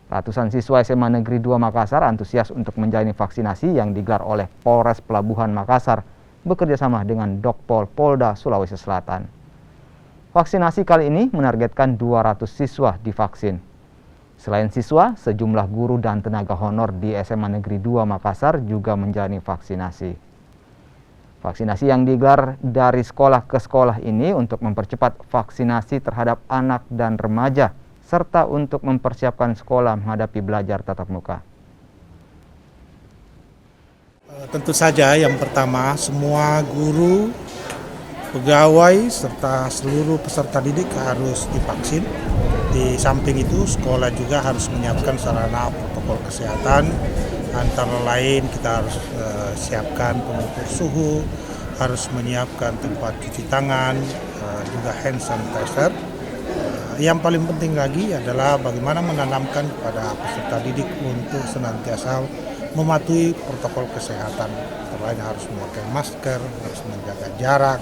Ratusan siswa SMA Negeri 2 Makassar antusias untuk menjalani vaksinasi yang digelar oleh Polres Pelabuhan Makassar bekerjasama dengan Dokpol Polda Sulawesi Selatan. Vaksinasi kali ini menargetkan 200 siswa divaksin. Selain siswa, sejumlah guru dan tenaga honor di SMA Negeri 2 Makassar juga menjalani vaksinasi. Vaksinasi yang digelar dari sekolah ke sekolah ini untuk mempercepat vaksinasi terhadap anak dan remaja, serta untuk mempersiapkan sekolah menghadapi belajar tatap muka. Tentu saja yang pertama, semua guru, pegawai, serta seluruh peserta didik harus divaksin. Di samping itu, sekolah juga harus menyiapkan sarana protokol kesehatan. Antara lain kita harus siapkan pengukur suhu, harus menyiapkan tempat cuci tangan, juga hand sanitizer. Yang paling penting lagi adalah bagaimana menanamkan kepada peserta didik untuk senantiasa mematuhi protokol kesehatan. Terlain harus memakai masker, harus menjaga jarak.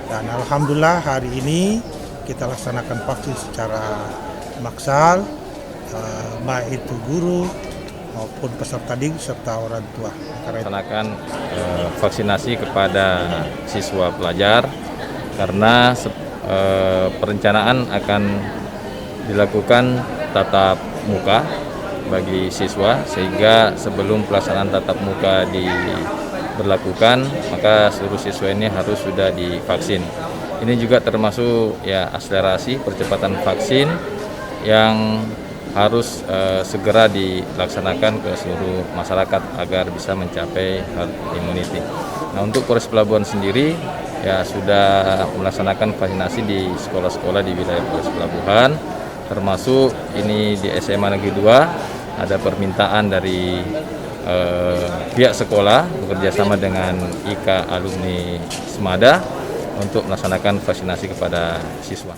Dan alhamdulillah hari ini kita laksanakan vaksin secara massal, baik itu guru maupun peserta didik serta orang tua. Laksanakan vaksinasi kepada siswa pelajar karena perencanaan akan dilakukan tatap muka bagi siswa, sehingga sebelum pelaksanaan tatap muka diberlakukan maka seluruh siswa ini harus sudah divaksin. Ini juga termasuk akselerasi percepatan vaksin yang harus segera dilaksanakan ke seluruh masyarakat agar bisa mencapai herd immunity. Nah, untuk Polres Pelabuhan sendiri sudah melaksanakan vaksinasi di sekolah-sekolah di wilayah Polres Pelabuhan, termasuk ini di SMA Negeri 2 ada permintaan dari pihak sekolah bekerjasama dengan IKA Alumni Semada untuk melaksanakan vaksinasi kepada siswa.